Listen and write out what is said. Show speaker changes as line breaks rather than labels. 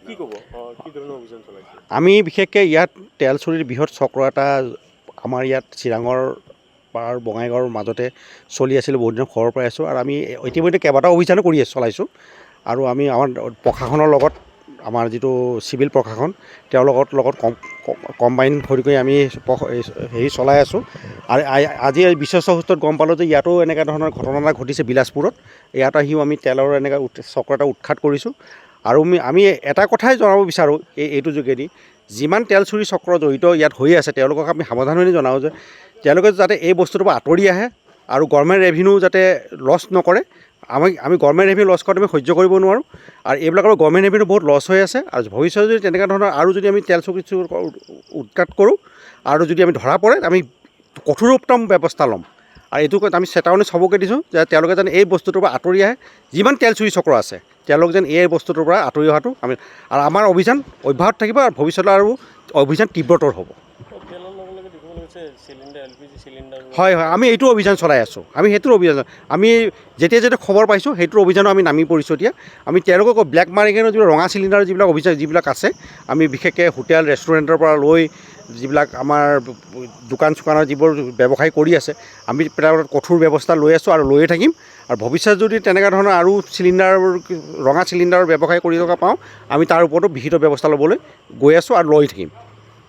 কি ক'ব কি ধৰণৰ অভিযান চলাইছে?
আমি বিশেষকৈ ইয়াত তেল চুৰিৰ বৃহৎ চক্ৰ এটা আমাৰ ইয়াত চিৰাঙৰ পাৰ বঙাইগাঁৱৰ মাজতে চলি আছিল বহুত দিনৰ খবৰৰ পৰাই আছোঁ। আৰু আমি ইতিমধ্যে কেইবাটাও অভিযানো চলাইছোঁ। আৰু আমি আমাৰ প্ৰশাসনৰ লগত আমাৰ যিটো চিভিল প্ৰশাসন তেওঁলোকৰ লগত কম্বাইন কৰি আমি হেৰি চলাই আছোঁ। আৰু আজি বিশ্বস্ত সূত্ৰত গম পালোঁ যে ইয়াতো এনেকুৱা ধৰণৰ ঘটনা এটা ঘটিছে বিলাসপুৰত। ইয়াত আহিও আমি তেলৰ এনেকুৱা চক্ৰ এটা উৎখাত কৰিছোঁ। আৰু আমি এটা কথাই জনাব বিচাৰোঁ এইটো যোগেদি, যিমান তেল চুৰি চক্ৰ জড়িত ইয়াত হৈ আছে তেওঁলোকক আমি সাৱধাননি জনাওঁ যে তেওঁলোকে যাতে এই বস্তুটোৰ পৰা আঁতৰি আহে আৰু গভৰ্ণমেণ্ট ৰেভিনিউ যাতে লছ নকৰে। আমি গভৰ্ণমেণ্ট ৰেভিনিউ লছ কৰাটো আমি সহ্য কৰিব নোৱাৰোঁ। আৰু এইবিলাকৰ গভৰ্ণমেণ্ট ৰেভিনিউ বহুত লছ হৈ আছে। আৰু ভৱিষ্যতে যদি তেনেকুৱা ধৰণৰ আৰু যদি আমি তেল চুৰি উৎখাত কৰোঁ আৰু যদি আমি ধৰা পৰে আমি কঠোৰতম ব্যৱস্থা ল'ম। আৰু এইটো আমি চেতাৱনী চবকে দিছোঁ যে তেওঁলোকে যেন এই বস্তুটোৰ পৰা আঁতৰি আহে। যিমান তেল চুৰি চক্ৰ আছে তেওঁলোক যেন এই বস্তুটোৰ পৰা আঁতৰি অহাটো আৰু আমাৰ অভিযান অব্যাহত থাকিব আৰু ভৱিষ্যতে আৰু অভিযান তীব্ৰতৰ হ'ব। হয়, আমি এইটো অভিযান চলাই আছোঁ। আমি সেইটোৰ অভিযান আমি যেতিয়া খবৰ পাইছোঁ সেইটোৰ অভিযানো আমি নামি পৰিছোঁ। এতিয়া আমি তেওঁলোকক ব্লেক মাৰ্কেটৰ যিবিলাক ৰঙা চিলিণ্ডাৰ যিবিলাক আছে আমি বিশেষকৈ হোটেল ৰেষ্টুৰেণ্টৰ পৰা লৈ যিবিলাক আমাৰ দোকান চোকানৰ যিবোৰ ব্যৱসায় কৰি আছে আমি তেওঁলোকৰ কঠোৰ ব্যৱস্থা লৈ আছোঁ আৰু লৈয়ে থাকিম। আৰু ভৱিষ্যত যদি তেনেকুৱা ধৰণৰ আৰু ৰঙা চিলিণ্ডাৰৰ ব্যৱসায় কৰি থকা পাওঁ আমি তাৰ ওপৰতো বিহিত ব্যৱস্থা ল'বলৈ গৈ আছোঁ আৰু লৈ থাকিম।